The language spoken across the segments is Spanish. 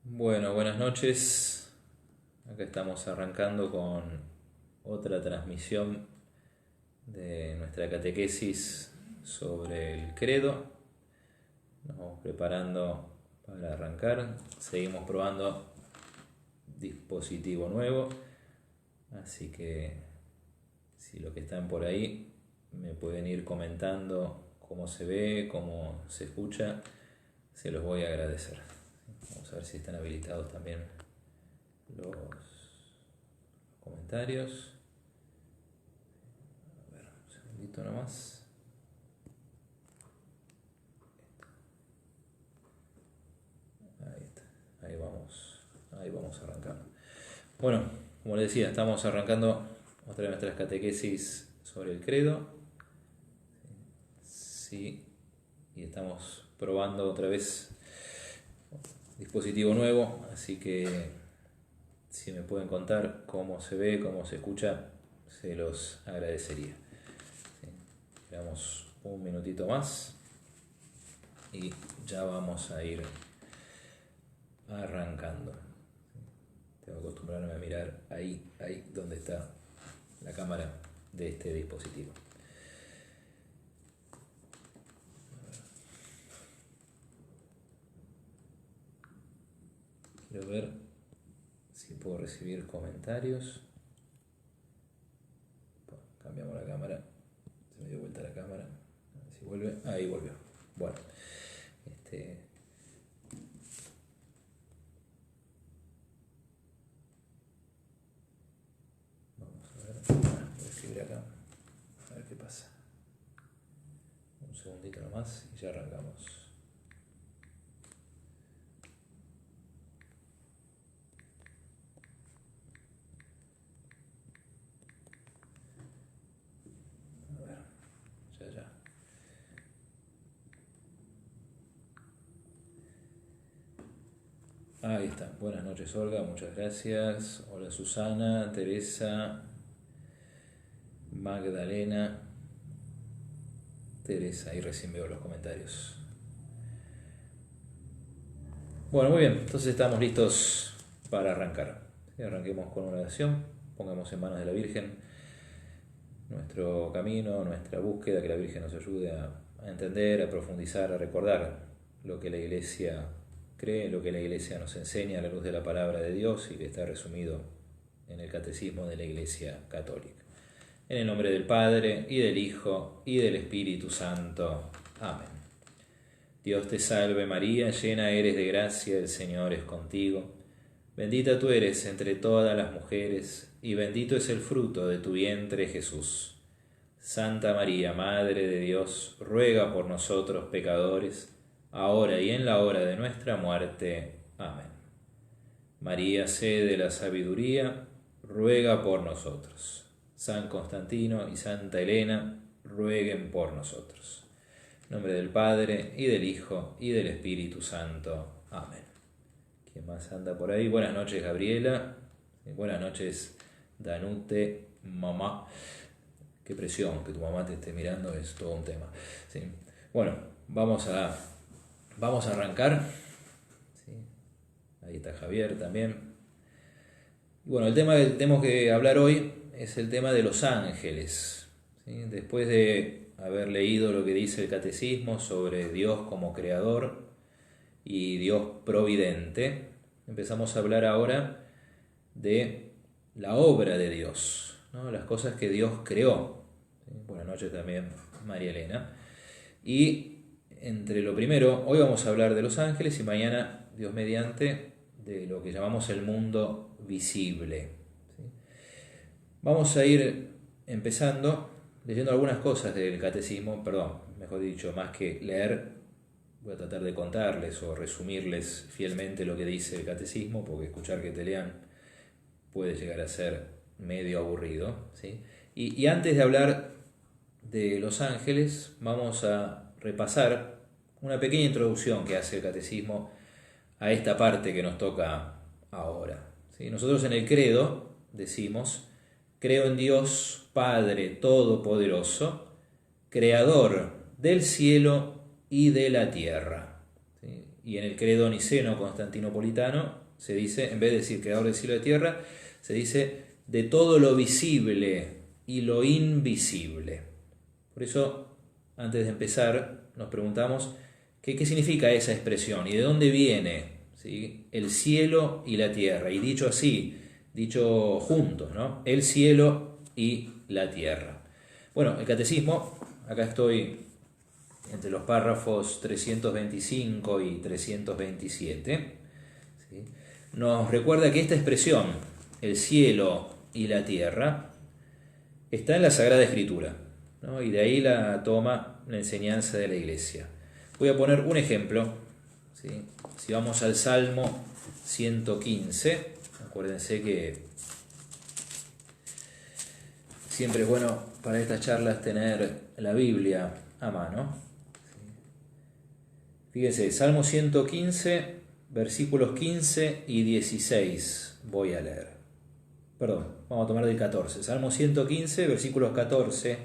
Bueno, buenas noches. Acá estamos arrancando con otra transmisión de nuestra catequesis sobre el credo. Nos vamos preparando para arrancar. Seguimos probando dispositivo nuevo. Así que si los que están por ahí me pueden ir comentando cómo se ve, cómo se escucha, se los voy a agradecer. Vamos a ver si están habilitados también los comentarios. A ver, un segundito nomás. Ahí está. Ahí vamos arrancando. Bueno, como les decía, estamos arrancando otra de nuestras catequesis sobre el credo. Sí, y estamos probando otra vez dispositivo nuevo, así que si me pueden contar cómo se ve, cómo se escucha, se los agradecería. Sí, esperamos un minutito más y ya vamos a ir arrancando. Tengo que acostumbrarme a mirar ahí donde está la cámara de este dispositivo. Quiero ver si puedo recibir comentarios. Cambiamos la cámara. Se me dio vuelta la cámara. A ver si vuelve. Ahí volvió. Bueno. Vamos a ver. Voy a escribir acá. A ver qué pasa. Un segundito nomás y ya arrancamos. Ahí está. Buenas noches, Olga. Muchas gracias. Hola, Susana, Teresa, Magdalena. Teresa, ahí recién veo los comentarios. Bueno, muy bien. Entonces estamos listos para arrancar. Arranquemos con una oración. Pongamos en manos de la Virgen nuestro camino, nuestra búsqueda, que la Virgen nos ayude a entender, a profundizar, a recordar lo que la Iglesia cree, lo que la Iglesia nos enseña a la luz de la palabra de Dios y que está resumido en el Catecismo de la Iglesia Católica. En el nombre del Padre, y del Hijo, y del Espíritu Santo. Amén. Dios te salve María, llena eres de gracia, el Señor es contigo. Bendita tú eres entre todas las mujeres, y bendito es el fruto de tu vientre Jesús. Santa María, Madre de Dios, ruega por nosotros pecadores, ahora y en la hora de nuestra muerte. Amén. María, sede de la sabiduría, ruega por nosotros. San Constantino y Santa Elena, rueguen por nosotros. En nombre del Padre, y del Hijo, y del Espíritu Santo. Amén. ¿Quién más anda por ahí? Buenas noches, Gabriela. Buenas noches, Danute, mamá. Qué presión que tu mamá te esté mirando, es todo un tema. ¿Sí? Bueno, vamos a arrancar. ¿Sí? Ahí está Javier también. Y bueno, el tema que tenemos que hablar hoy es el tema de los ángeles. ¿Sí? Después de haber leído lo que dice el Catecismo sobre Dios como creador y Dios providente, empezamos a hablar ahora de la obra de Dios, ¿no? Las cosas que Dios creó. ¿Sí? Buenas noches también, María Elena. Y entre lo primero, hoy vamos a hablar de los ángeles y mañana, Dios mediante, de lo que llamamos el mundo visible. ¿Sí? Vamos a ir empezando leyendo algunas cosas del catecismo, mejor dicho, más que leer, voy a tratar de contarles o resumirles fielmente lo que dice el catecismo, porque escuchar que te lean puede llegar a ser medio aburrido. ¿Sí? Y antes de hablar de los ángeles, vamos a repasar una pequeña introducción que hace el catecismo a esta parte que nos toca ahora. ¿Sí? Nosotros en el credo decimos: creo en Dios Padre Todopoderoso, Creador del cielo y de la tierra. ¿Sí? Y en el credo niceno constantinopolitano se dice, en vez de decir creador del cielo y de la tierra, se dice de todo lo visible y lo invisible. Por eso, antes de empezar, nos preguntamos qué significa esa expresión y de dónde viene, ¿sí?, el cielo y la tierra. Y dicho así, dicho juntos, ¿no? El cielo y la tierra. Bueno, el catecismo, acá estoy entre los párrafos 325 y 327, ¿sí?, nos recuerda que esta expresión, el cielo y la tierra, está en la Sagrada Escritura, ¿no? Y de ahí la toma la enseñanza de la Iglesia. Voy a poner un ejemplo, ¿sí? Si vamos al Salmo 115, acuérdense que siempre es bueno para estas charlas tener la Biblia a mano. Fíjense, Salmo 115, versículos 15 y 16 voy a leer. Perdón, vamos a tomar del 14. Salmo 115, versículos 14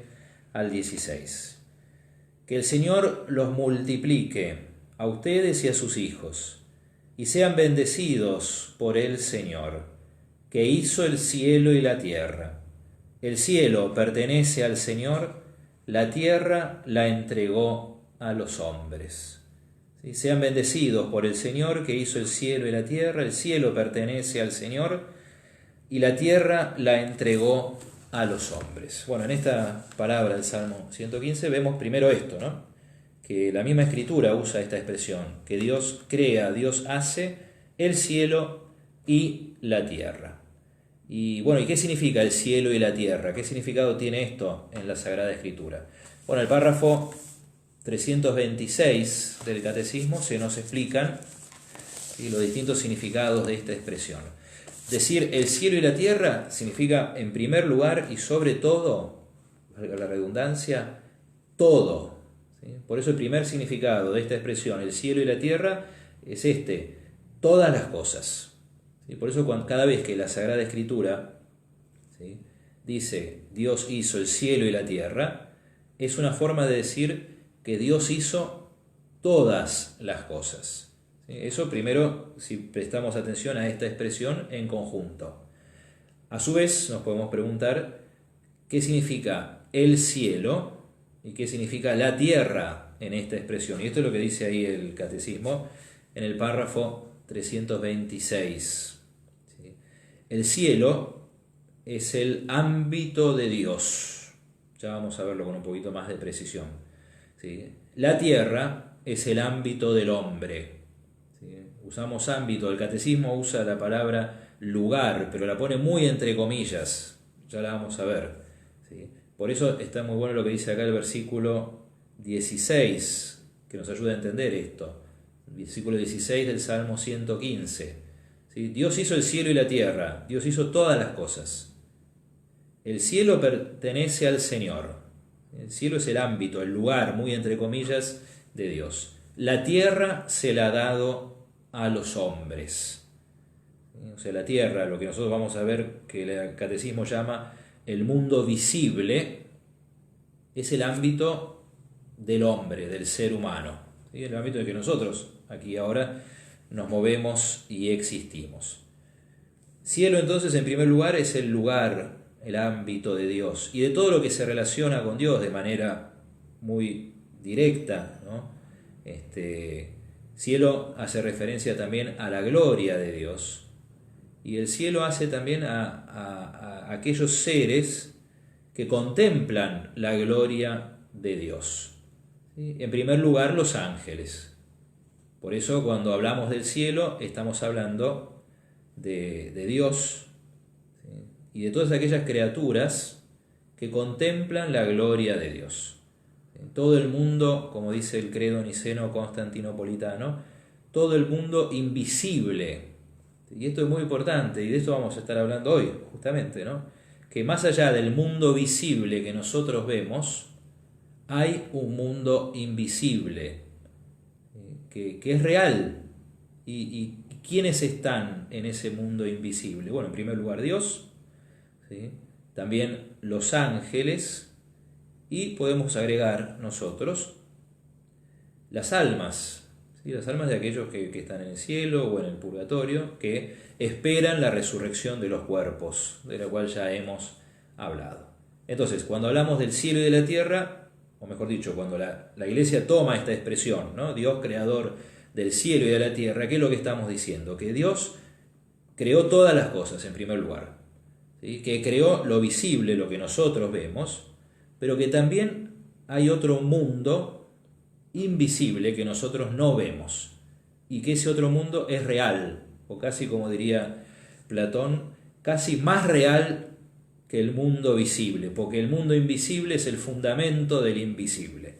al 16. Que el Señor los multiplique a ustedes y a sus hijos, y sean bendecidos por el Señor, que hizo el cielo y la tierra. El cielo pertenece al Señor, la tierra la entregó a los hombres. ¿Sí? Sean bendecidos por el Señor, que hizo el cielo y la tierra. El cielo pertenece al Señor, y la tierra la entregó a los hombres. Bueno, en esta palabra del Salmo 115 vemos primero esto, ¿no? Que la misma Escritura usa esta expresión, que Dios crea, Dios hace el cielo y la tierra. Y bueno, ¿y qué significa el cielo y la tierra? ¿Qué significado tiene esto en la Sagrada Escritura? Bueno, el párrafo 326 del Catecismo se nos explican, ¿sí?, los distintos significados de esta expresión. Decir el cielo y la tierra significa, en primer lugar y sobre todo, valga la redundancia, todo. ¿Sí? Por eso el primer significado de esta expresión, el cielo y la tierra, es todas las cosas. ¿Sí? Por eso cada vez que la Sagrada Escritura, ¿sí?, dice Dios hizo el cielo y la tierra, es una forma de decir que Dios hizo todas las cosas. ¿Sí? Eso primero, si prestamos atención a esta expresión en conjunto. A su vez, nos podemos preguntar qué significa el cielo y qué significa la tierra en esta expresión. Y esto es lo que dice ahí el Catecismo en el párrafo 326. ¿Sí? El cielo es el ámbito de Dios. Ya vamos a verlo con un poquito más de precisión. ¿Sí? La tierra es el ámbito del hombre. ¿Sí? Usamos ámbito, el Catecismo usa la palabra lugar, pero la pone muy entre comillas, ya la vamos a ver. ¿Sí? Por eso está muy bueno lo que dice acá el versículo 16, que nos ayuda a entender esto. El versículo 16 del Salmo 115. ¿Sí? Dios hizo el cielo y la tierra, Dios hizo todas las cosas. El cielo pertenece al Señor. El cielo es el ámbito, el lugar, muy entre comillas, de Dios. La tierra se la ha dado a los hombres. O sea, la tierra, lo que nosotros vamos a ver que el Catecismo llama el mundo visible, es el ámbito del hombre, del ser humano. ¿Sí? El ámbito en que nosotros, aquí ahora, nos movemos y existimos. Cielo, entonces, en primer lugar, es el lugar, el ámbito de Dios y de todo lo que se relaciona con Dios de manera muy directa, ¿no? Cielo hace referencia también a la gloria de Dios, y el cielo hace también a aquellos seres que contemplan la gloria de Dios. ¿Sí? En primer lugar, los ángeles. Por eso cuando hablamos del cielo estamos hablando de Dios, ¿sí?, y de todas aquellas criaturas que contemplan la gloria de Dios. Todo el mundo, como dice el credo niceno constantinopolitano, todo el mundo invisible. Y esto es muy importante, y de esto vamos a estar hablando hoy, justamente, ¿no? Que más allá del mundo visible que nosotros vemos, hay un mundo invisible, que es real. ¿Y quiénes están en ese mundo invisible? Bueno, en primer lugar Dios, ¿sí?, también los ángeles, y podemos agregar nosotros las almas, ¿sí?, ¿sí? Las almas de aquellos que están en el cielo o en el purgatorio, que esperan la resurrección de los cuerpos, de la cual ya hemos hablado. Entonces, cuando hablamos del cielo y de la tierra, o mejor dicho, cuando la Iglesia toma esta expresión, ¿no? Dios creador del cielo y de la tierra, ¿qué es lo que estamos diciendo? Que Dios creó todas las cosas en primer lugar, ¿sí? Que creó lo visible, lo que nosotros vemos, pero que también hay otro mundo invisible que nosotros no vemos, y que ese otro mundo es real, o casi como diría Platón, casi más real que el mundo visible, porque el mundo invisible es el fundamento del invisible.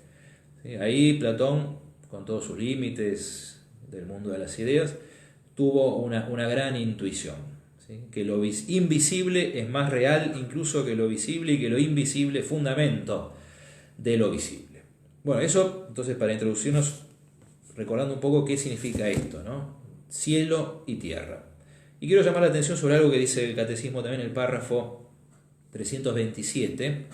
¿Sí? Ahí Platón, con todos sus límites del mundo de las ideas, tuvo una gran intuición, ¿sí? Que lo invisible es más real incluso que lo visible, y que lo invisible es fundamento de lo visible. Bueno, eso entonces para introducirnos, recordando un poco qué significa esto, ¿no? Cielo y tierra. Y quiero llamar la atención sobre algo que dice el Catecismo también en el párrafo 327,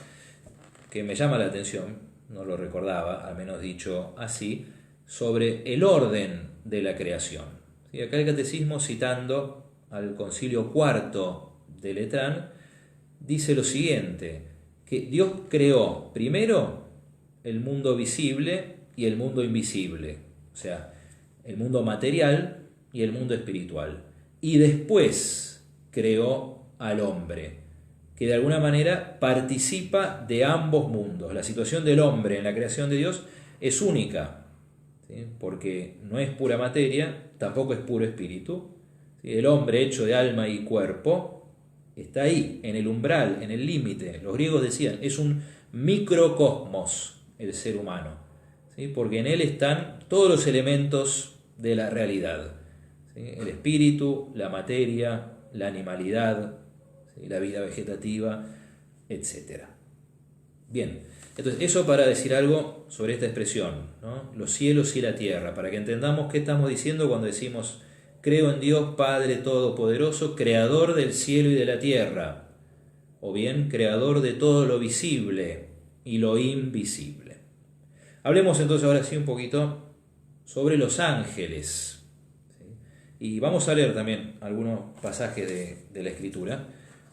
que me llama la atención, no lo recordaba, al menos dicho así, sobre el orden de la creación. ¿Sí? Acá el Catecismo, citando al Concilio Cuarto de Letrán, dice lo siguiente, que Dios creó primero el mundo visible y el mundo invisible, o sea, el mundo material y el mundo espiritual, y después creó al hombre, que de alguna manera participa de ambos mundos. La situación del hombre en la creación de Dios es única, ¿sí? Porque no es pura materia, tampoco es puro espíritu, ¿sí? El hombre hecho de alma y cuerpo está ahí, en el umbral, en el límite. Los griegos decían, es un microcosmos el ser humano, ¿sí? Porque en él están todos los elementos de la realidad, ¿sí? El espíritu, la materia, la animalidad, la vida vegetativa, etc. Bien, entonces eso para decir algo sobre esta expresión, ¿no? Los cielos y la tierra, para que entendamos qué estamos diciendo cuando decimos creo en Dios Padre Todopoderoso, creador del cielo y de la tierra, o bien creador de todo lo visible y lo invisible. Hablemos entonces ahora sí un poquito sobre los ángeles, ¿sí? Y vamos a leer también algunos pasajes de la Escritura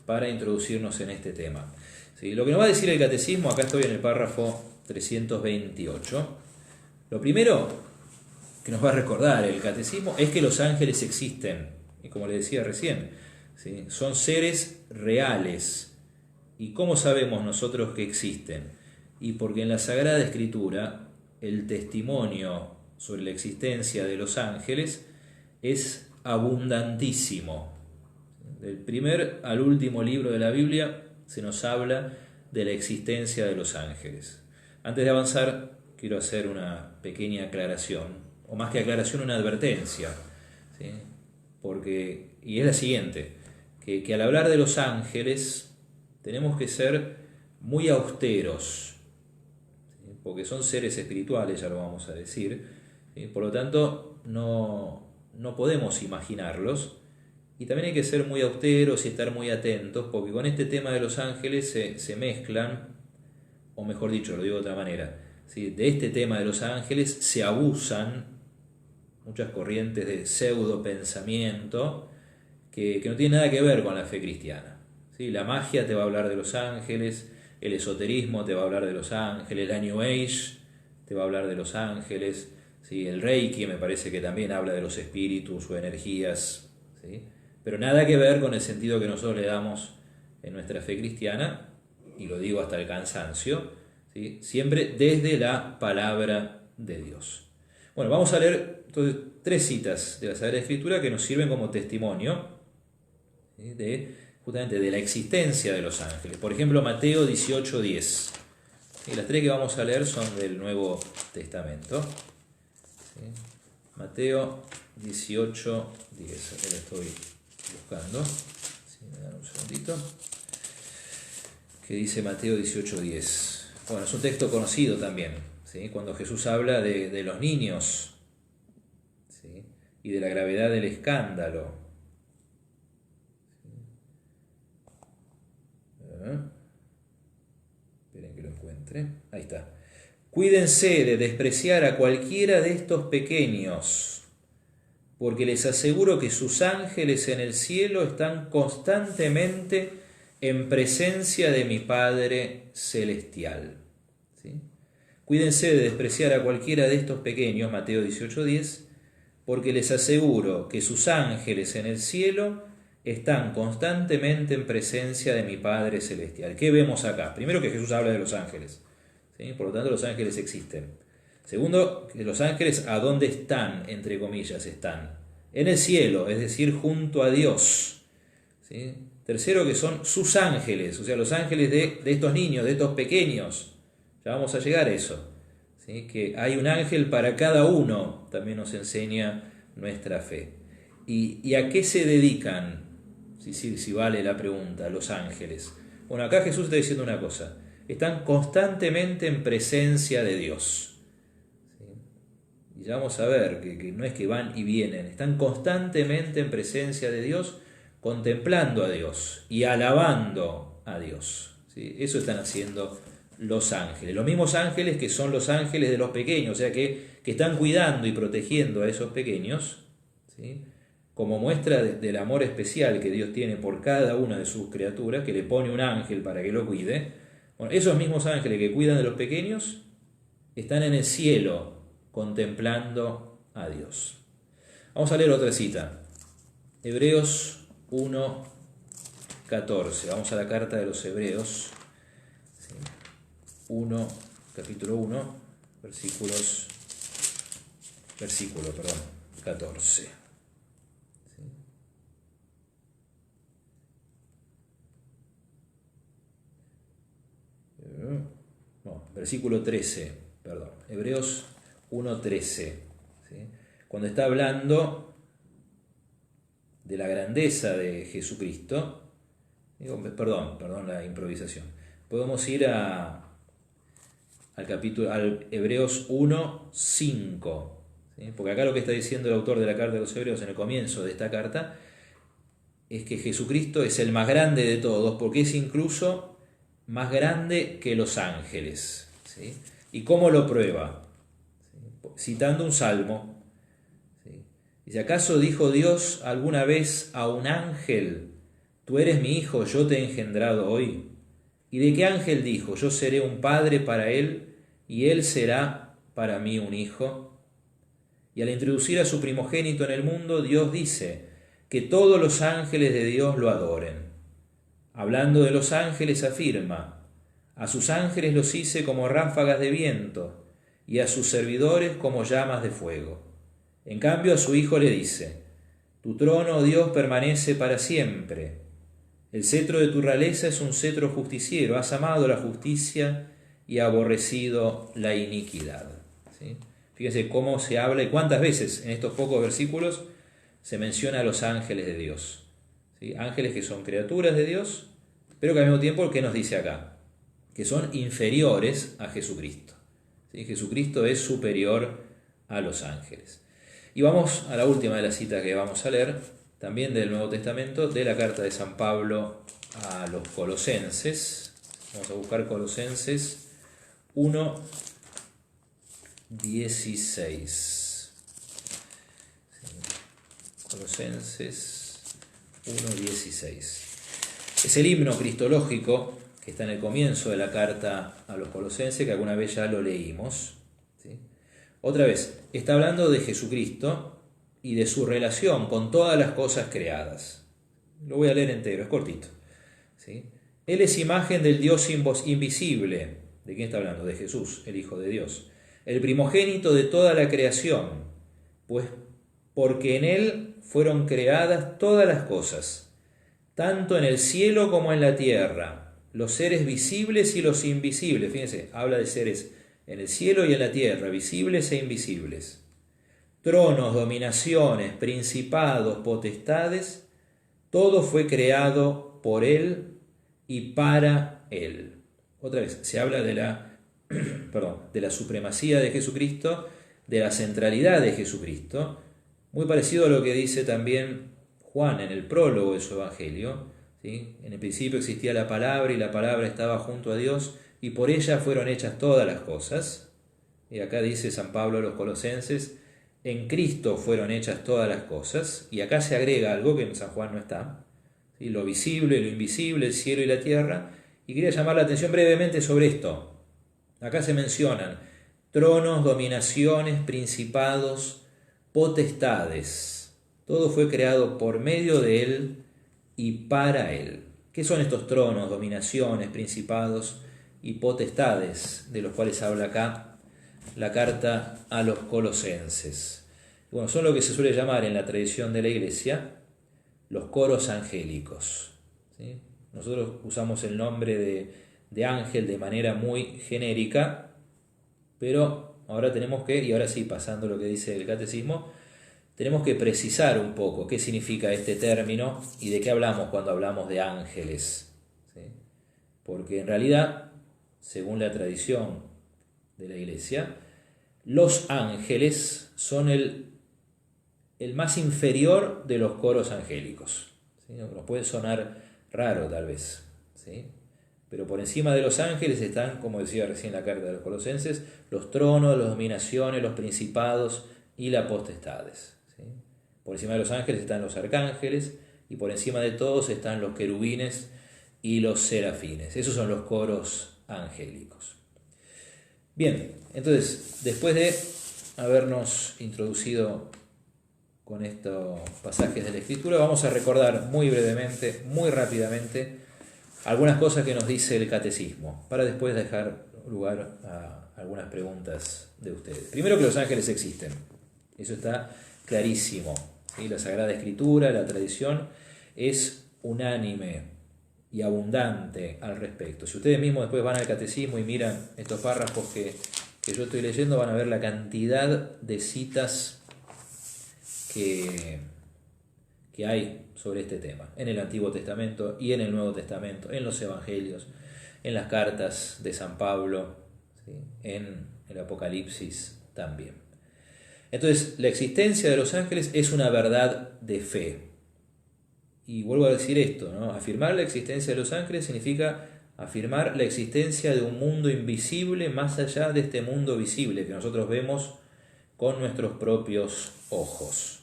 para introducirnos en este tema. ¿Sí? Lo que nos va a decir el Catecismo, acá estoy en el párrafo 328. Lo primero que nos va a recordar el Catecismo es que los ángeles existen, y como le decía recién, ¿sí? Son seres reales. ¿Y cómo sabemos nosotros que existen? Y porque en la Sagrada Escritura el testimonio sobre la existencia de los ángeles es abundantísimo. Del primer al último libro de la Biblia se nos habla de la existencia de los ángeles. Antes de avanzar, quiero hacer una pequeña aclaración, o más que aclaración, una advertencia, ¿sí? Y es la siguiente, que al hablar de los ángeles tenemos que ser muy austeros, ¿sí? Porque son seres espirituales, ya lo vamos a decir, ¿sí? Por lo tanto no podemos imaginarlos. Y también hay que ser muy austeros y estar muy atentos, porque con este tema de los ángeles se mezclan, o mejor dicho, lo digo de otra manera, ¿sí? De este tema de los ángeles se abusan muchas corrientes de pseudo pensamiento que no tienen nada que ver con la fe cristiana, ¿sí? La magia te va a hablar de los ángeles, el esoterismo te va a hablar de los ángeles, la New Age te va a hablar de los ángeles, ¿sí? El Reiki me parece que también habla de los espíritus o energías, ¿sí? Pero nada que ver con el sentido que nosotros le damos en nuestra fe cristiana, y lo digo hasta el cansancio, ¿sí? Siempre desde la palabra de Dios. Bueno, vamos a leer entonces 3 citas de la Sagrada Escritura que nos sirven como testimonio, ¿sí? Justamente de la existencia de los ángeles. Por ejemplo, Mateo 18:10. Y las 3 que vamos a leer son del Nuevo Testamento. ¿Sí? Mateo 18:10. Aquí lo estoy buscando, si me dan un segundito, que dice Mateo 18:10. Bueno, es un texto conocido también, ¿sí? Cuando Jesús habla de los niños, ¿sí? Y de la gravedad del escándalo. Esperen que lo encuentre. Ahí está. Cuídense de despreciar a cualquiera de estos pequeños, porque les aseguro que sus ángeles en el cielo están constantemente en presencia de mi Padre Celestial. ¿Sí? Cuídense de despreciar a cualquiera de estos pequeños, Mateo 18:10, porque les aseguro que sus ángeles en el cielo están constantemente en presencia de mi Padre Celestial. ¿Qué vemos acá? Primero, que Jesús habla de los ángeles, ¿sí? Por lo tanto, los ángeles existen. Segundo, que los ángeles, ¿a dónde están? Entre comillas, están en el cielo, es decir, junto a Dios, ¿sí? Tercero, que son sus ángeles, o sea, los ángeles de estos niños, de estos pequeños. Ya vamos a llegar a eso, ¿sí? Que hay un ángel para cada uno, también nos enseña nuestra fe. ¿Y a qué se dedican? Si vale la pregunta, los ángeles. Bueno, acá Jesús está diciendo una cosa: están constantemente en presencia de Dios. ¿Sí? Y ya vamos a ver que no es que van y vienen, están constantemente en presencia de Dios, contemplando a Dios y alabando a Dios. ¿Sí? Eso están haciendo los ángeles. Los mismos ángeles que son los ángeles de los pequeños, o sea que están cuidando y protegiendo a esos pequeños, ¿sí? Como muestra del amor especial que Dios tiene por cada una de sus criaturas, que le pone un ángel para que lo cuide. Bueno, esos mismos ángeles que cuidan de los pequeños están en el cielo contemplando a Dios. Vamos a leer otra cita. Hebreos 1:14. Vamos a la carta de los Hebreos. ¿Sí? Capítulo 1, versículo 14. Versículo 13, perdón, Hebreos 1:13, ¿sí? Cuando está hablando de la grandeza de Jesucristo, perdón la improvisación, podemos ir al Hebreos 1:5, ¿sí? Porque acá lo que está diciendo el autor de la carta de los Hebreos en el comienzo de esta carta es que Jesucristo es el más grande de todos, porque es incluso más grande que los ángeles, ¿sí? ¿Y cómo lo prueba? ¿Sí? Citando un salmo, ¿sí? Dice: ¿acaso dijo Dios alguna vez a un ángel: tú eres mi hijo, yo te he engendrado hoy? ¿Y de qué ángel dijo: yo seré un padre para él y él será para mí un hijo? Y al introducir a su primogénito en el mundo, Dios dice que todos los ángeles de Dios lo adoren. Hablando de los ángeles afirma: a sus ángeles los hice como ráfagas de viento y a sus servidores como llamas de fuego. En cambio a su Hijo le dice: tu trono, oh Dios, permanece para siempre. El cetro de tu realeza es un cetro justiciero. Has amado la justicia y aborrecido la iniquidad. ¿Sí? Fíjense cómo se habla y cuántas veces en estos pocos versículos se menciona a los ángeles de Dios. ¿Sí? Ángeles que son criaturas de Dios, pero que al mismo tiempo, ¿qué nos dice acá? Que son inferiores a Jesucristo. ¿Sí? Jesucristo es superior a los ángeles. Y vamos a la última de las citas que vamos a leer, también del Nuevo Testamento, de la carta de San Pablo a los Colosenses. Vamos a buscar Colosenses 1:16. Colosenses 1:16. Es el himno cristológico que está en el comienzo de la carta a los Colosenses, que alguna vez ya lo leímos, ¿sí? Otra vez, está hablando de Jesucristo y de su relación con todas las cosas creadas. Lo voy a leer entero, es cortito, ¿sí? Él es imagen del Dios invisible. ¿De quién está hablando? De Jesús, el Hijo de Dios. El primogénito de toda la creación, pues porque en Él fueron creadas todas las cosas, tanto en el cielo como en la tierra, los seres visibles y los invisibles. Fíjense, habla de seres en el cielo y en la tierra, visibles e invisibles. Tronos, dominaciones, principados, potestades, todo fue creado por Él y para Él. Otra vez, se habla de la supremacía de Jesucristo, de la centralidad de Jesucristo, muy parecido a lo que dice también Juan en el prólogo de su Evangelio, ¿sí? En el principio existía la palabra y la palabra estaba junto a Dios y por ella fueron hechas todas las cosas. Y acá dice San Pablo a los Colosenses, en Cristo fueron hechas todas las cosas, y acá se agrega algo que en San Juan no está, ¿sí? Lo visible, lo invisible, el cielo y la tierra, y quería llamar la atención brevemente sobre esto. Acá se mencionan tronos, dominaciones, principados, potestades. Todo fue creado por medio de Él y para Él. ¿Qué son estos tronos, dominaciones, principados y potestades de los cuales habla acá la carta a los Colosenses? Bueno, son lo que se suele llamar en la tradición de la Iglesia los coros angélicos, ¿sí? Nosotros usamos el nombre de ángel de manera muy genérica, pero ahora tenemos que, y ahora sí, pasando lo que dice el catecismo, tenemos que precisar un poco qué significa este término y de qué hablamos cuando hablamos de ángeles, ¿sí? Porque en realidad, según la tradición de la Iglesia, los ángeles son el más inferior de los coros angélicos, ¿sí? Nos puede sonar raro tal vez, ¿sí? Pero por encima de los ángeles están, como decía recién la carta de los Colosenses, los tronos, las dominaciones, los principados y las potestades, ¿sí? Por encima de los ángeles están los arcángeles y por encima de todos están los querubines y los serafines. Esos son los coros angélicos. Bien, entonces, después de habernos introducido con estos pasajes de la Escritura, vamos a recordar muy brevemente, muy rápidamente, algunas cosas que nos dice el catecismo, para después dejar lugar a algunas preguntas de ustedes. Primero, que los ángeles existen, eso está clarísimo, ¿sí? La Sagrada Escritura, la tradición, es unánime y abundante al respecto. Si ustedes mismos después van al catecismo y miran estos párrafos que yo estoy leyendo, van a ver la cantidad de citas que hay sobre este tema, en el Antiguo Testamento y en el Nuevo Testamento, en los Evangelios, en las cartas de San Pablo, ¿sí? En el Apocalipsis también. Entonces, la existencia de los ángeles es una verdad de fe. Y vuelvo a decir esto, ¿no? Afirmar la existencia de los ángeles significa afirmar la existencia de un mundo invisible más allá de este mundo visible que nosotros vemos con nuestros propios ojos.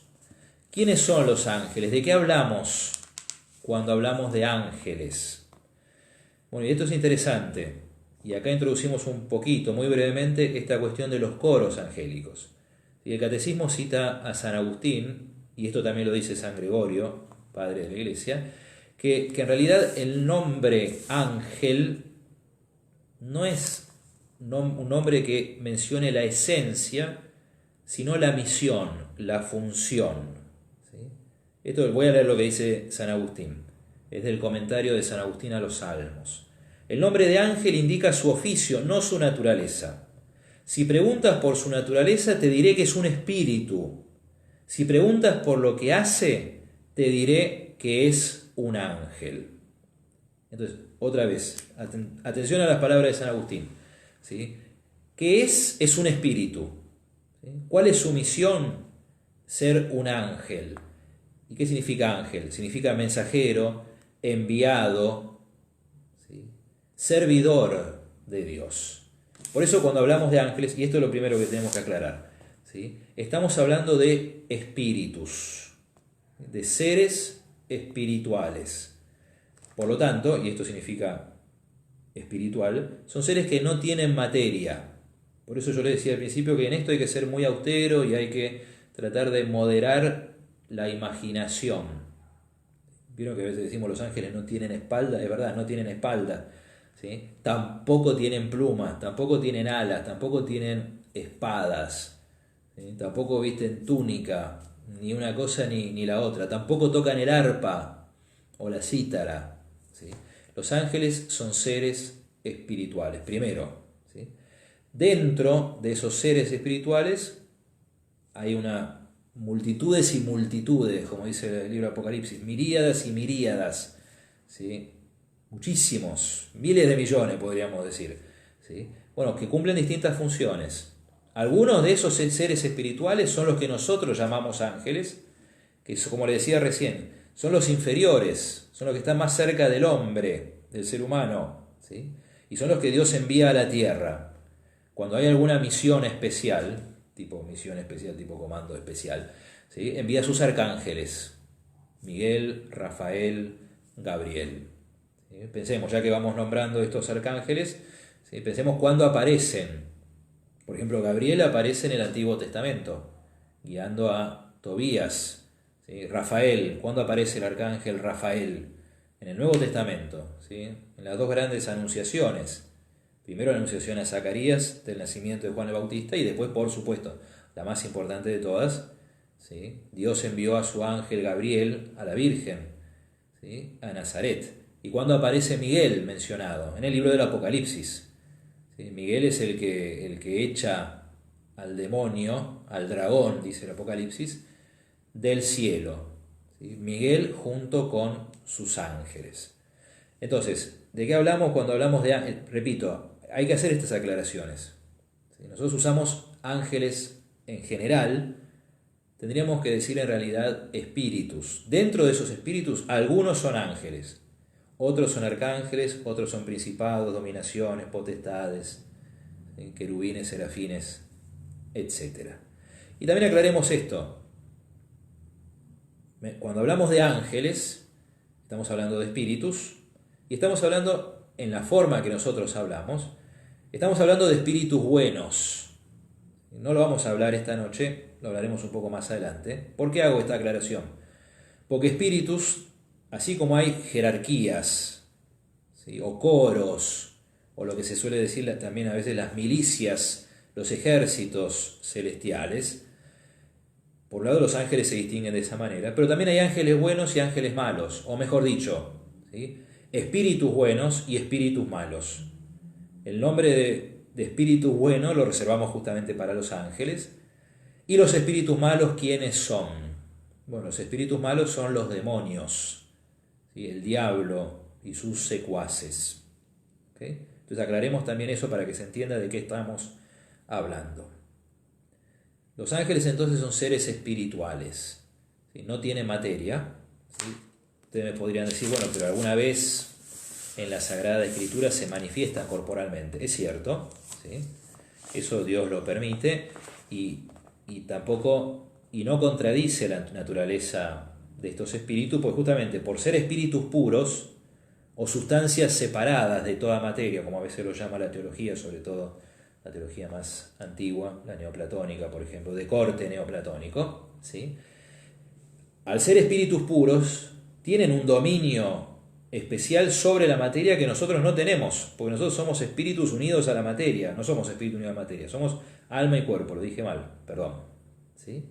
¿Quiénes son los ángeles? ¿De qué hablamos cuando hablamos de ángeles? Bueno, y esto es interesante. Y acá introducimos un poquito, muy brevemente, esta cuestión de los coros angélicos. Y el catecismo cita a San Agustín, y esto también lo dice San Gregorio, padre de la Iglesia, que en realidad el nombre ángel no es un nombre que mencione la esencia, sino la misión, la función. Esto voy a leer lo que dice San Agustín. Es del comentario de San Agustín a los Salmos. El nombre de ángel indica su oficio, no su naturaleza. Si preguntas por su naturaleza, te diré que es un espíritu. Si preguntas por lo que hace, te diré que es un ángel. Entonces, otra vez, atención a las palabras de San Agustín, ¿sí? ¿Qué es? Es un espíritu. ¿Sí? ¿Cuál es su misión? Ser un ángel. ¿Y qué significa ángel? Significa mensajero, enviado, ¿sí? Servidor de Dios. Por eso cuando hablamos de ángeles, y esto es lo primero que tenemos que aclarar, ¿sí? Estamos hablando de espíritus, de seres espirituales. Por lo tanto, y esto significa espiritual, son seres que no tienen materia. Por eso yo les decía al principio que en esto hay que ser muy austero y hay que tratar de moderar la imaginación. Vieron que a veces decimos los ángeles no tienen espalda, es verdad, no tienen espalda, ¿sí? Tampoco tienen plumas, tampoco tienen alas, tampoco tienen espadas, ¿sí? Tampoco visten túnica, ni una cosa ni la otra, tampoco tocan el arpa o la cítara, ¿sí? Los ángeles son seres espirituales, primero, ¿sí? Dentro de esos seres espirituales hay una multitudes y multitudes, como dice el libro de Apocalipsis, miríadas y miríadas, ¿sí? Muchísimos, miles de millones podríamos decir, ¿sí? Bueno, que cumplen distintas funciones. Algunos de esos seres espirituales son los que nosotros llamamos ángeles, que como le decía recién, son los inferiores, son los que están más cerca del hombre, del ser humano, ¿sí? Y son los que Dios envía a la tierra. cuando hay alguna misión especial, tipo comando especial, ¿sí? Envía a sus arcángeles, Miguel, Rafael, Gabriel. ¿Sí? Pensemos, ya que vamos nombrando estos arcángeles, ¿sí? Pensemos cuándo aparecen. Por ejemplo, Gabriel aparece en el Antiguo Testamento, guiando a Tobías. ¿Sí? Rafael, ¿cuándo aparece el arcángel Rafael? En el Nuevo Testamento, ¿sí? En las dos grandes anunciaciones. Primero la anunciación a Zacarías del nacimiento de Juan el Bautista y después, por supuesto, la más importante de todas, ¿sí? Dios envió a su ángel Gabriel a la Virgen, ¿sí? A Nazaret. ¿Y cuándo aparece Miguel mencionado? En el libro del Apocalipsis. ¿Sí? Miguel es el que echa al demonio, al dragón, dice el Apocalipsis, del cielo. ¿Sí? Miguel junto con sus ángeles. Entonces, ¿de qué hablamos cuando hablamos de ángeles? Repito, hay que hacer estas aclaraciones. ¿Sí? Nosotros usamos ángeles en general, tendríamos que decir en realidad espíritus. Dentro de esos espíritus, algunos son ángeles, otros son arcángeles, otros son principados, dominaciones, potestades, ¿sí? Querubines, serafines, etc. Y también aclaremos esto. Cuando hablamos de ángeles, estamos hablando de espíritus, y estamos hablando, en la forma que nosotros hablamos, estamos hablando de espíritus buenos. No lo vamos a hablar esta noche, lo hablaremos un poco más adelante. ¿Por qué hago esta aclaración? Porque espíritus, así como hay jerarquías, ¿sí? O coros, o lo que se suele decir también a veces las milicias, los ejércitos celestiales, por un lado los ángeles se distinguen de esa manera, pero también hay ángeles buenos y ángeles malos, o mejor dicho, ¿sí? Espíritus buenos y espíritus malos. El nombre de espíritus buenos lo reservamos justamente para los ángeles. ¿Y los espíritus malos quiénes son? Bueno, los espíritus malos son los demonios, ¿sí? El diablo y sus secuaces. ¿Okay? Entonces aclaremos también eso para que se entienda de qué estamos hablando. Los ángeles entonces son seres espirituales, ¿sí? No tienen materia, ¿sí? Ustedes me podrían decir, bueno, pero alguna vez en la Sagrada Escritura se manifiestan corporalmente. Es cierto, ¿sí? Eso Dios lo permite y tampoco, y no contradice la naturaleza de estos espíritus, pues justamente por ser espíritus puros o sustancias separadas de toda materia, como a veces lo llama la teología, sobre todo la teología más antigua, la neoplatónica, por ejemplo, de corte neoplatónico, ¿sí? Al ser espíritus puros, tienen un dominio especial sobre la materia que nosotros no tenemos, porque nosotros somos espíritus unidos a la materia, no somos espíritus unidos a la materia, somos alma y cuerpo, lo dije mal, perdón, ¿sí?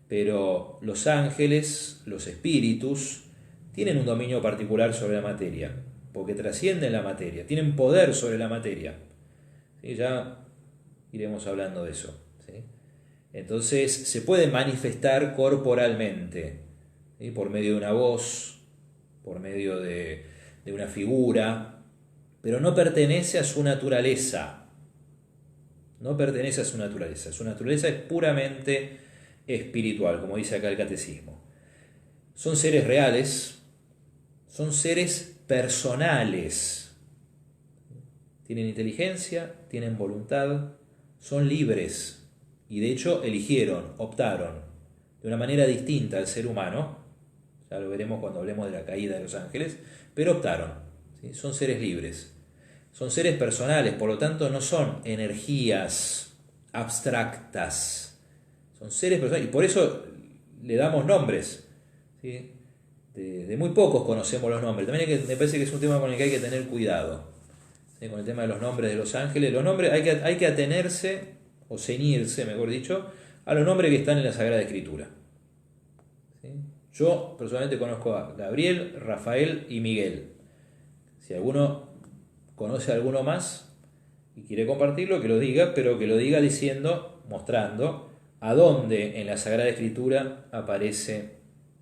Pero los ángeles, los espíritus, tienen un dominio particular sobre la materia, porque trascienden la materia, tienen poder sobre la materia, ¿sí? Ya iremos hablando de eso, ¿sí? Entonces se puede manifestar corporalmente, ¿sí? Por medio de una voz, por medio de una figura, pero no pertenece a su naturaleza. No pertenece a su naturaleza. Su naturaleza es puramente espiritual, como dice acá el catecismo. Son seres reales, son seres personales. Tienen inteligencia, tienen voluntad, son libres y de hecho eligieron, optaron de una manera distinta al ser humano. Ya lo veremos cuando hablemos de la caída de los ángeles, pero optaron, ¿sí? Son seres libres, son seres personales, por lo tanto no son energías abstractas, son seres personales y por eso le damos nombres, ¿sí? De muy pocos conocemos los nombres, también me parece que es un tema con el que hay que tener cuidado, ¿sí? Con el tema de los nombres de los ángeles, los nombres hay que atenerse o ceñirse, mejor dicho, a los nombres que están en la Sagrada Escritura, ¿sí? Yo personalmente conozco a Gabriel, Rafael y Miguel. Si alguno conoce a alguno más y quiere compartirlo, que lo diga, pero que lo diga diciendo, mostrando a dónde en la Sagrada Escritura aparece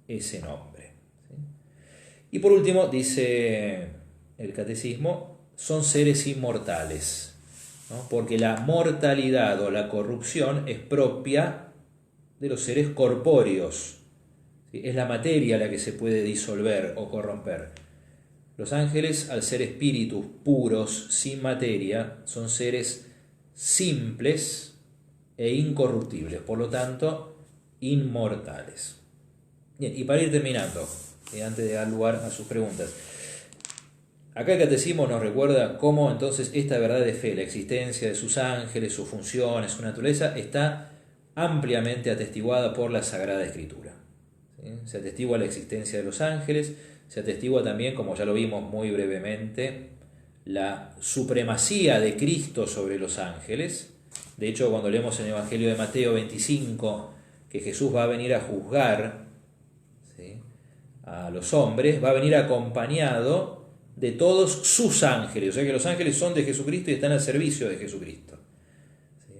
ese nombre, ¿sí? Y por último, dice el catecismo, son seres inmortales, ¿no? Porque la mortalidad o la corrupción es propia de los seres corpóreos. Es la materia la que se puede disolver o corromper. Los ángeles, al ser espíritus puros, sin materia, son seres simples e incorruptibles, por lo tanto, inmortales. Bien, y para ir terminando, antes de dar lugar a sus preguntas, acá el catecismo nos recuerda cómo entonces esta verdad de fe, la existencia de sus ángeles, sus funciones, su naturaleza, está ampliamente atestiguada por la Sagrada Escritura. ¿Sí? Se atestigua la existencia de los ángeles, se atestigua también, como ya lo vimos muy brevemente, la supremacía de Cristo sobre los ángeles. De hecho, cuando leemos en el Evangelio de Mateo 25 que Jesús va a venir a juzgar, ¿sí?, a los hombres, va a venir acompañado de todos sus ángeles. O sea que los ángeles son de Jesucristo y están al servicio de Jesucristo. ¿Sí?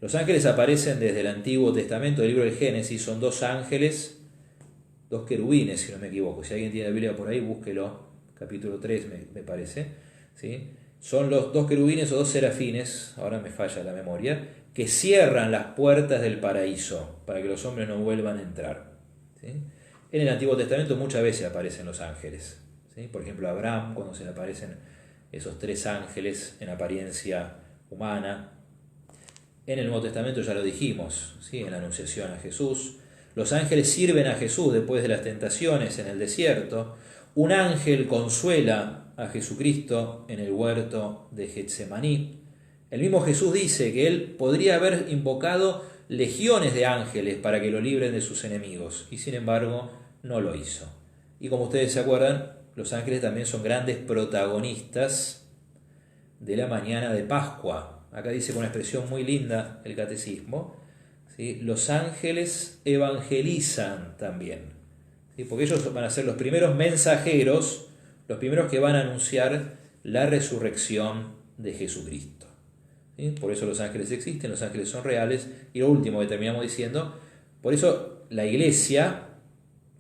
Los ángeles aparecen desde el Antiguo Testamento, del libro del Génesis, son dos ángeles, dos querubines, si no me equivoco. Si alguien tiene la Biblia por ahí, búsquelo, capítulo 3 me parece. ¿Sí? Son los dos querubines o dos serafines, ahora me falla la memoria, que cierran las puertas del paraíso para que los hombres no vuelvan a entrar. ¿Sí? En el Antiguo Testamento muchas veces aparecen los ángeles. ¿Sí? Por ejemplo, a Abraham, cuando se le aparecen esos tres ángeles en apariencia humana. En el Nuevo Testamento ya lo dijimos, ¿sí?, en la Anunciación a Jesús. Los ángeles sirven a Jesús después de las tentaciones en el desierto. Un ángel consuela a Jesucristo en el huerto de Getsemaní. El mismo Jesús dice que él podría haber invocado legiones de ángeles para que lo libren de sus enemigos, y sin embargo no lo hizo. Y como ustedes se acuerdan, los ángeles también son grandes protagonistas de la mañana de Pascua. Acá dice con una expresión muy linda el catecismo, ¿sí?, los ángeles evangelizan también, ¿sí?, porque ellos van a ser los primeros mensajeros, los primeros que van a anunciar la resurrección de Jesucristo. ¿Sí? Por eso los ángeles existen, los ángeles son reales. Y lo último que terminamos diciendo, por eso la Iglesia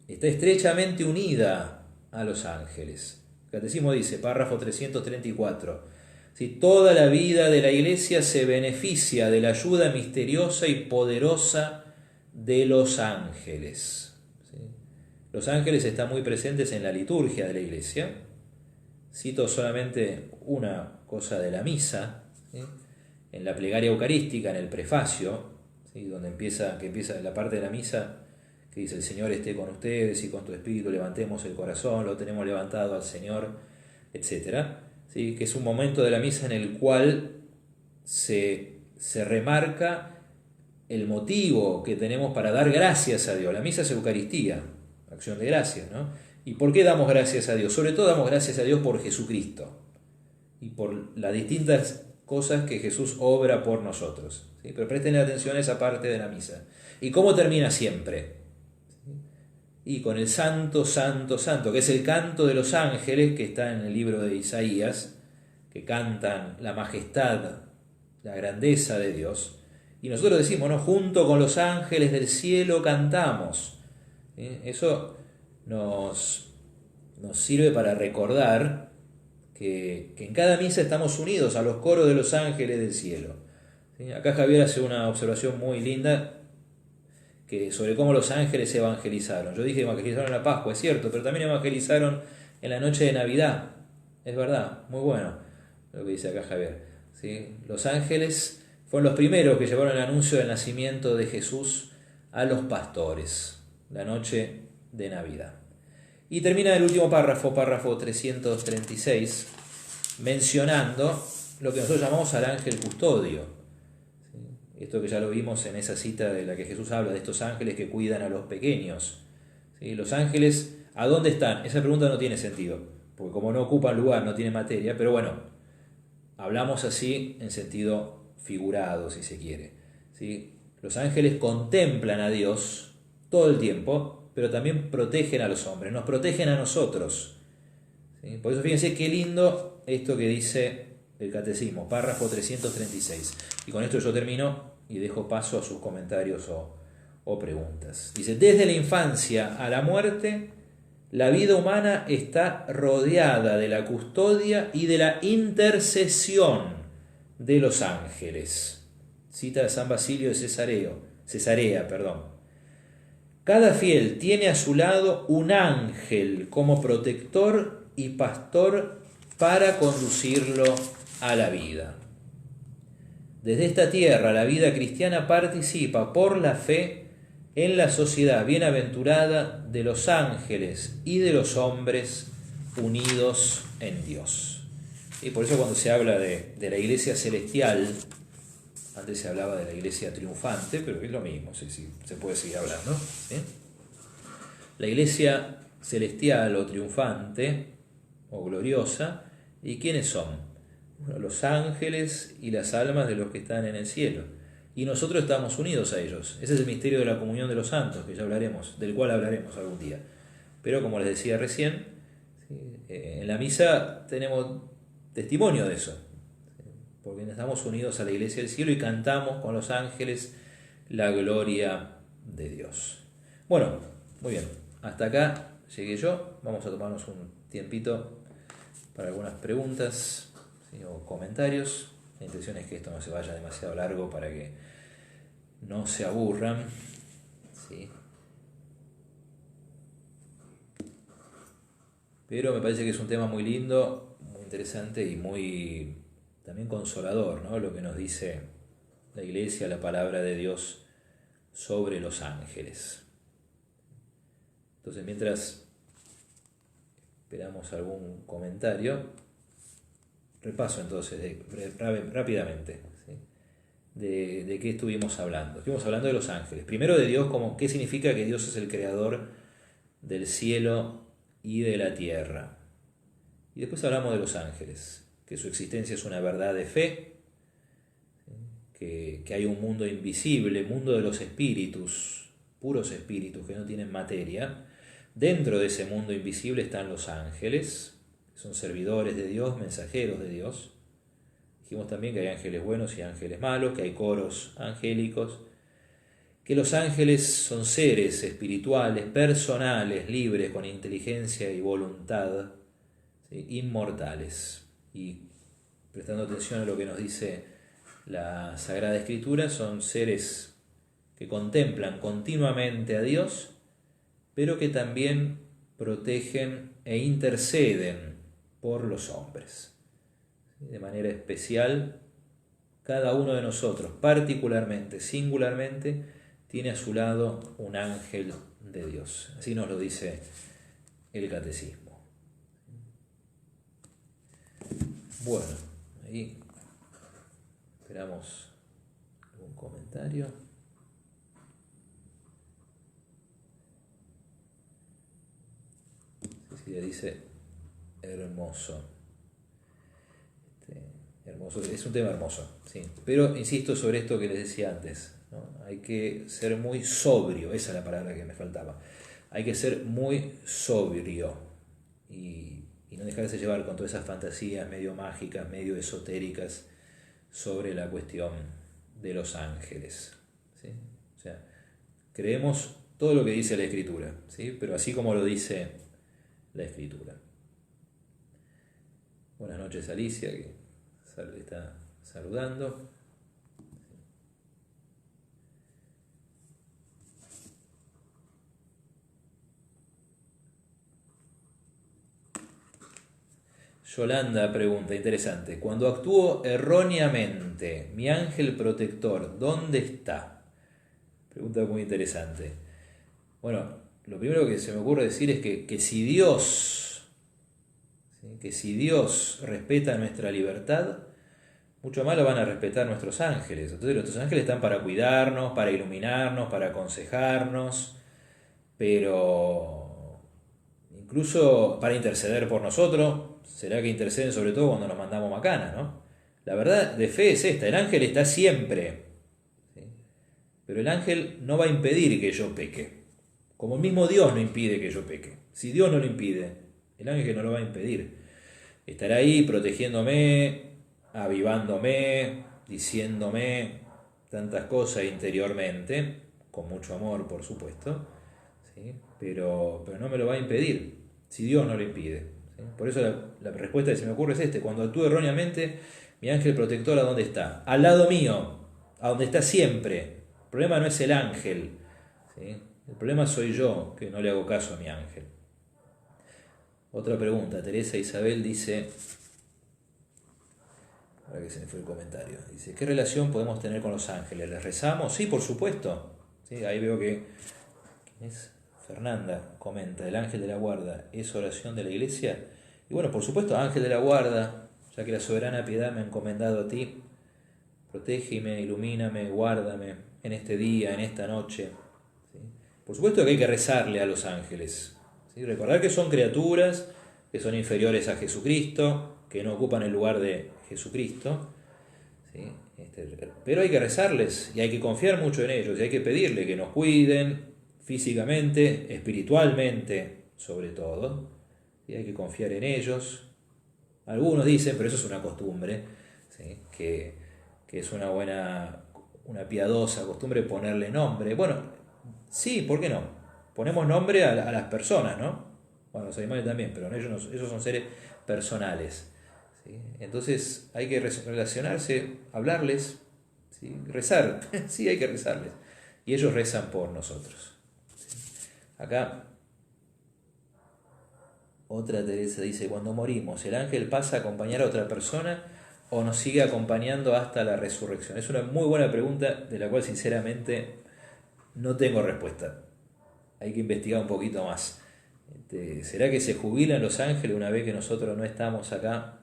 está estrechamente unida a los ángeles. El catecismo dice, párrafo 334, ¿sí?, toda la vida de la Iglesia se beneficia de la ayuda misteriosa y poderosa de los ángeles. ¿Sí? Los ángeles están muy presentes en la liturgia de la Iglesia. Cito solamente una cosa de la misa, ¿sí?, en la plegaria eucarística, en el prefacio, ¿sí?, donde empieza la parte de la misa que dice: el Señor esté con ustedes y con tu espíritu, levantemos el corazón, lo tenemos levantado al Señor, etc. ¿Sí? Que es un momento de la misa en el cual se remarca el motivo que tenemos para dar gracias a Dios. La misa es Eucaristía, acción de gracias, ¿no? ¿Y por qué damos gracias a Dios? Sobre todo damos gracias a Dios por Jesucristo y por las distintas cosas que Jesús obra por nosotros. ¿Sí? Pero presten atención a esa parte de la misa. ¿Y cómo termina siempre? ¿Sí? Y con el Santo, Santo, Santo, que es el canto de los ángeles que está en el libro de Isaías, que cantan la majestad, la grandeza de Dios. Y nosotros decimos, ¿no?, junto con los ángeles del cielo cantamos. ¿Sí? Eso nos sirve para recordar que en cada misa estamos unidos a los coros de los ángeles del cielo. ¿Sí? Acá Javier hace una observación muy linda sobre cómo los ángeles evangelizaron. Yo dije evangelizaron en la Pascua, es cierto, pero también evangelizaron en la noche de Navidad. Es verdad, muy bueno lo que dice acá Javier. ¿Sí? Los ángeles fueron los primeros que llevaron el anuncio del nacimiento de Jesús a los pastores, la noche de Navidad. Y termina el último párrafo 336, mencionando lo que nosotros llamamos al ángel custodio. ¿Sí? Esto que ya lo vimos en esa cita de la que Jesús habla, de estos ángeles que cuidan a los pequeños. ¿Sí? Los ángeles, ¿a dónde están? Esa pregunta no tiene sentido, porque como no ocupan lugar, no tienen materia, pero bueno, hablamos así en sentido figurado, si se quiere. ¿Sí? Los ángeles contemplan a Dios todo el tiempo, pero también protegen a los hombres, nos protegen a nosotros. ¿Sí? Por eso fíjense qué lindo esto que dice el Catecismo, párrafo 336. Y con esto yo termino y dejo paso a sus comentarios o preguntas. Dice: desde la infancia a la muerte, la vida humana está rodeada de la custodia y de la intercesión de los ángeles. Cita de San Basilio de Cesarea. Cada fiel tiene a su lado un ángel como protector y pastor para conducirlo a la vida. Desde esta tierra la vida cristiana participa por la fe en la sociedad bienaventurada de los ángeles y de los hombres unidos en Dios. Y por eso cuando se habla de la iglesia celestial, antes se hablaba de la iglesia triunfante, pero es lo mismo, sí, se puede seguir hablando, ¿sí? La iglesia celestial o triunfante o gloriosa, ¿y quiénes son? Bueno, los ángeles y las almas de los que están en el cielo. Y nosotros estamos unidos a ellos. Ese es el misterio de la comunión de los santos, que ya hablaremos, del cual hablaremos algún día. Pero como les decía recién, ¿sí? En la misa tenemos testimonio de eso, ¿sí? Porque estamos unidos a la iglesia del cielo y cantamos con los ángeles la gloria de Dios. Bueno, muy bien, hasta acá llegué yo. Vamos a tomarnos un tiempito para algunas preguntas, ¿sí? O comentarios. La intención es que esto no se vaya demasiado largo para que no se aburran, ¿sí? Pero me parece que es un tema muy lindo, muy interesante y muy también consolador, ¿no? Lo que nos dice la Iglesia, la palabra de Dios sobre los ángeles. Entonces, mientras esperamos algún comentario, repaso entonces rápidamente, ¿sí? De qué estuvimos hablando. Estuvimos hablando de los ángeles. Primero de Dios, como qué significa que Dios es el creador del cielo y de la tierra. Y después hablamos de los ángeles, que su existencia es una verdad de fe, ¿sí? Que hay un mundo invisible, mundo de los espíritus, puros espíritus que no tienen materia. Dentro de ese mundo invisible están los ángeles, que son servidores de Dios, mensajeros de Dios. Dijimos también que hay ángeles buenos y ángeles malos, que hay coros angélicos, que los ángeles son seres espirituales, personales, libres, con inteligencia y voluntad, ¿sí? Inmortales. Y prestando atención a lo que nos dice la Sagrada Escritura, son seres que contemplan continuamente a Dios, pero que también protegen e interceden por los hombres. De manera especial, cada uno de nosotros, particularmente, singularmente, tiene a su lado un ángel de Dios. Así nos lo dice el Catecismo. Bueno, ahí esperamos algún comentario. Cecilia dice, hermoso. Hermoso, es un tema hermoso, sí. Pero insisto sobre esto que les decía antes, ¿no? Hay que ser muy sobrio, esa es la palabra que me faltaba. Hay que ser muy sobrio y no dejarse llevar con todas esas fantasías medio mágicas, medio esotéricas sobre la cuestión de los ángeles, ¿sí? O sea, creemos todo lo que dice la Escritura, ¿sí? Pero así como lo dice la Escritura. Buenas noches, Alicia, que está saludando. Yolanda pregunta, interesante. Cuando actúo erróneamente, mi ángel protector, ¿dónde está? Pregunta muy interesante. Bueno, lo primero que se me ocurre decir es que si Dios, ¿sí? Que si Dios respeta nuestra libertad, mucho más lo van a respetar nuestros ángeles. Entonces nuestros ángeles están para cuidarnos, para iluminarnos, para aconsejarnos, pero incluso para interceder por nosotros. Será que interceden sobre todo cuando nos mandamos macanas, ¿no? La verdad de fe es esta, el ángel está siempre, ¿sí? Pero el ángel no va a impedir que yo peque, como el mismo Dios no impide que yo peque. Si Dios no lo impide, el ángel no lo va a impedir. Estará ahí protegiéndome, avivándome, diciéndome tantas cosas interiormente, con mucho amor, por supuesto, ¿sí? Pero no me lo va a impedir, si Dios no lo impide, ¿sí? Por eso la respuesta que se me ocurre es cuando actúe erróneamente, mi ángel protector, ¿a dónde está? Al lado mío, a donde está siempre. El problema no es el ángel, ¿sí? El problema soy yo, que no le hago caso a mi ángel. Otra pregunta, Teresa Isabel dice, Ahora que se me fue el comentario. Dice, ¿qué relación podemos tener con los ángeles? ¿Les rezamos? Sí, por supuesto. ¿Sí? Ahí veo que ¿quién es? Fernanda comenta, el ángel de la guarda es oración de la iglesia. Y bueno, por supuesto, ángel de la guarda, ya que la soberana piedad me ha encomendado a ti, protégeme, ilumíname, guárdame en este día, en esta noche. ¿Sí? Por supuesto que hay que rezarle a los ángeles. ¿Sí? Recordar que son criaturas, que son inferiores a Jesucristo, que no ocupan el lugar de Jesucristo. ¿Sí? Pero hay que rezarles y hay que confiar mucho en ellos y hay que pedirle que nos cuiden físicamente, espiritualmente, sobre todo. Y hay que confiar en ellos. Algunos dicen, pero eso es una costumbre, ¿sí? que es una piadosa costumbre ponerle nombre. Bueno, sí, ¿por qué no? Ponemos nombre a las personas, ¿no? Bueno, los animales también, pero ellos son seres personales. ¿Sí? Entonces hay que relacionarse, hablarles, ¿sí? Rezar, sí hay que rezarles. Y ellos rezan por nosotros. ¿Sí? Acá otra Teresa dice, cuando morimos, ¿el ángel pasa a acompañar a otra persona o nos sigue acompañando hasta la resurrección? Es una muy buena pregunta de la cual sinceramente no tengo respuesta. Hay que investigar un poquito más. ¿Será que se jubilan los ángeles una vez que nosotros no estamos acá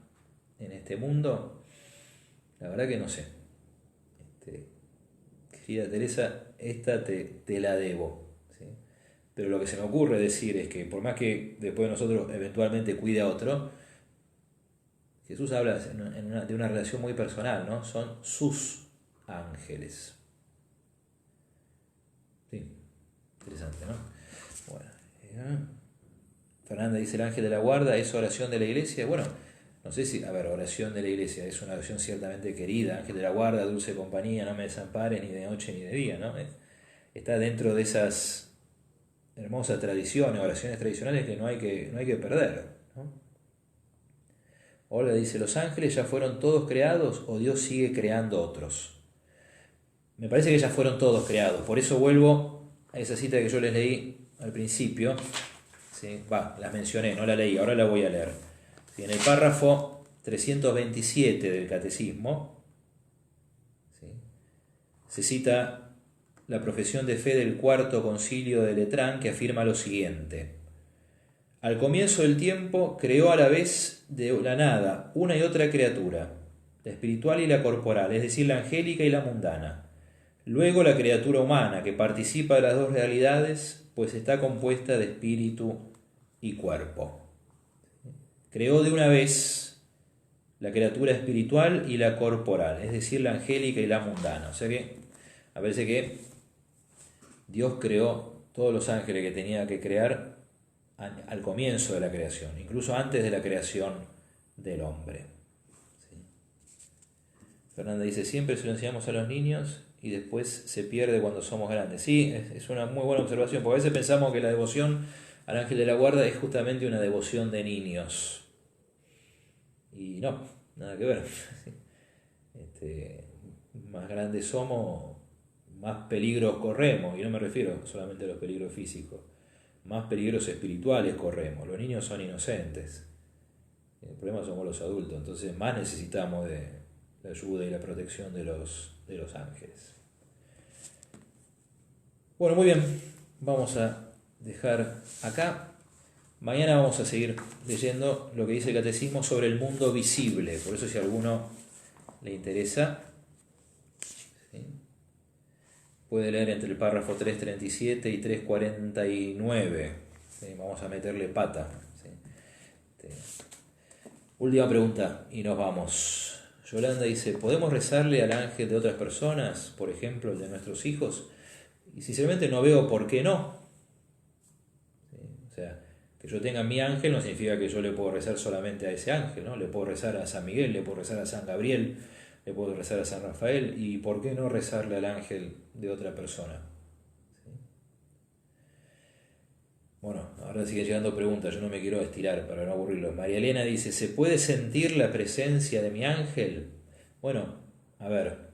en este mundo? La verdad que no sé. Querida Teresa, esta te la debo. ¿Sí? Pero lo que se me ocurre decir es que por más que después de nosotros eventualmente cuide a otro, Jesús habla de una relación muy personal, ¿no? Son sus ángeles. Sí, interesante, ¿no? Bueno, Fernanda dice, el ángel de la guarda es oración de la iglesia. Bueno, no sé si, oración de la iglesia es una oración ciertamente querida. Ángel de la guarda, dulce compañía, no me desampare ni de noche ni de día, ¿no? Está dentro de esas hermosas tradiciones, oraciones tradicionales que no hay que perder, ¿no? Olga dice, ¿los ángeles ya fueron todos creados o Dios sigue creando otros? Me parece que ya fueron todos creados. Por eso vuelvo a esa cita que yo les leí al principio. ¿Sí? Las mencioné, no la leí, ahora la voy a leer. ¿Sí? En el párrafo 327 del Catecismo, ¿sí? Se cita la profesión de fe del Cuarto Concilio de Letrán, que afirma lo siguiente: al comienzo del tiempo creó a la vez de la nada una y otra criatura, la espiritual y la corporal, es decir, la angélica y la mundana. Luego la criatura humana, que participa de las dos realidades, pues está compuesta de espíritu y cuerpo. Creó de una vez la criatura espiritual y la corporal, es decir, la angélica y la mundana. O sea que, me parece que Dios creó todos los ángeles que tenía que crear al comienzo de la creación, incluso antes de la creación del hombre. ¿Sí? Fernanda dice, siempre se lo enseñamos a los niños y después se pierde cuando somos grandes. Sí, es una muy buena observación, porque a veces pensamos que la devoción al ángel de la guarda es justamente una devoción de niños. Y no, nada que ver. Más grandes somos, más peligros corremos, y no me refiero solamente a los peligros físicos, más peligros espirituales corremos. Los niños son inocentes, el problema somos los adultos, entonces más necesitamos de la ayuda y la protección de los ángeles. Bueno, muy bien, vamos a dejar acá. Mañana vamos a seguir leyendo lo que dice el Catecismo sobre el mundo visible, por eso si a alguno le interesa, ¿sí?, puede leer entre el párrafo 337 y 349. ¿Sí? Vamos a meterle pata. ¿Sí? Última pregunta y nos vamos. Yolanda dice, ¿podemos rezarle al ángel de otras personas, por ejemplo el de nuestros hijos? Y sinceramente no veo por qué no. ¿Sí? O sea, que yo tenga mi ángel no significa que yo le puedo rezar solamente a ese ángel, ¿no? Le puedo rezar a San Miguel, le puedo rezar a San Gabriel, le puedo rezar a San Rafael, y ¿por qué no rezarle al ángel de otra persona? ¿Sí? Bueno, ahora siguen llegando preguntas, yo no me quiero estirar para no aburrirlos. María Elena dice, ¿se puede sentir la presencia de mi ángel? Bueno, a ver,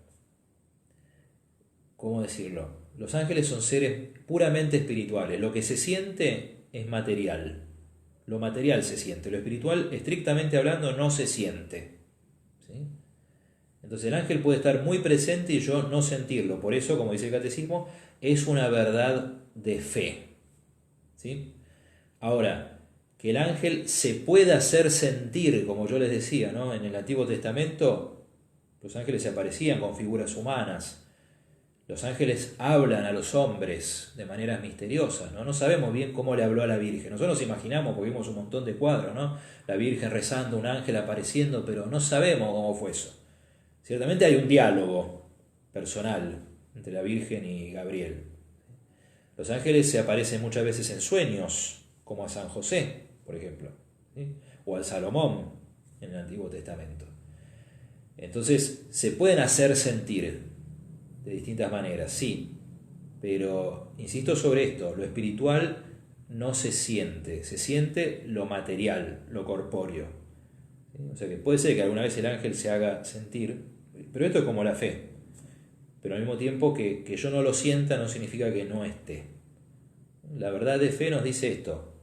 ¿cómo decirlo? Los ángeles son seres puramente espirituales, lo que se siente es material, lo material se siente, lo espiritual, estrictamente hablando, no se siente. ¿Sí? Entonces el ángel puede estar muy presente y yo no sentirlo. Por eso, como dice el catecismo, es una verdad de fe. ¿Sí? Ahora, que el ángel se pueda hacer sentir, como yo les decía, ¿no? En el Antiguo Testamento, los ángeles se aparecían con figuras humanas. Los ángeles hablan a los hombres de maneras misteriosas, ¿no? No sabemos bien cómo le habló a la Virgen. Nosotros nos imaginamos, porque vimos un montón de cuadros, ¿no? La Virgen rezando, un ángel apareciendo, pero no sabemos cómo fue eso. Ciertamente hay un diálogo personal entre la Virgen y Gabriel. Los ángeles se aparecen muchas veces en sueños, como a San José, por ejemplo, ¿sí? O al Salomón en el Antiguo Testamento. Entonces, se pueden hacer sentir de distintas maneras, sí, pero insisto sobre esto, lo espiritual no se siente lo material, lo corpóreo. ¿Sí? O sea que puede ser que alguna vez el ángel se haga sentir, pero esto es como la fe. Pero al mismo tiempo que yo no lo sienta no significa que no esté. La verdad de fe nos dice esto,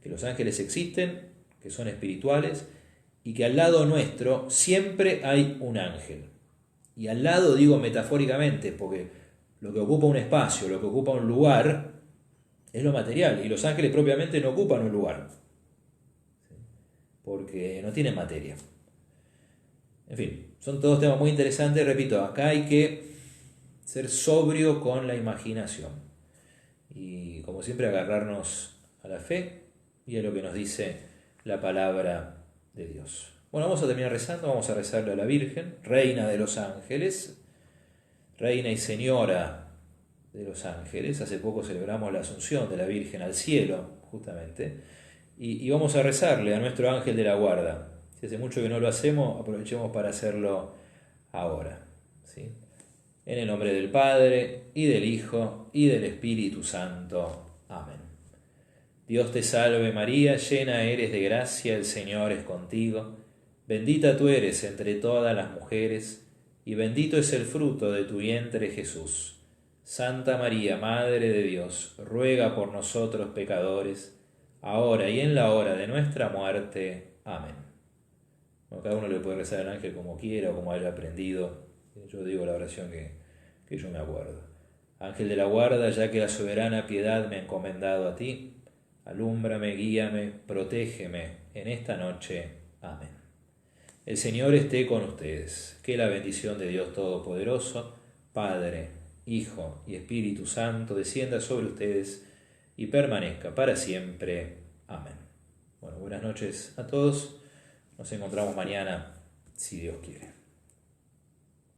que los ángeles existen, que son espirituales, y que al lado nuestro siempre hay un ángel. Y al lado digo metafóricamente, porque lo que ocupa un espacio, lo que ocupa un lugar, es lo material, y los ángeles propiamente no ocupan un lugar, porque no tienen materia. En fin, son todos temas muy interesantes. Repito, acá hay que ser sobrio con la imaginación y, como siempre, agarrarnos a la fe y a lo que nos dice la palabra de Dios. Bueno, vamos a terminar rezando. Vamos a rezarle a la Virgen, Reina de los Ángeles, Reina y Señora de los Ángeles. Hace poco celebramos la Asunción de la Virgen al cielo, justamente, y vamos a rezarle a nuestro ángel de la guarda. Si hace mucho que no lo hacemos, aprovechemos para hacerlo ahora, ¿sí? En el nombre del Padre, y del Hijo, y del Espíritu Santo. Amén. Dios te salve María, llena eres de gracia, el Señor es contigo. Bendita tú eres entre todas las mujeres, y bendito es el fruto de tu vientre Jesús. Santa María, Madre de Dios, ruega por nosotros pecadores, ahora y en la hora de nuestra muerte. Amén. Bueno, cada uno le puede rezar al ángel como quiera o como haya aprendido. Yo digo la oración que yo me acuerdo. Ángel de la guarda, ya que la soberana piedad me ha encomendado a ti, alúmbrame, guíame, protégeme en esta noche. Amén. El Señor esté con ustedes. Que la bendición de Dios Todopoderoso, Padre, Hijo y Espíritu Santo, descienda sobre ustedes y permanezca para siempre. Amén. Bueno, buenas noches a todos. Nos encontramos mañana, si Dios quiere.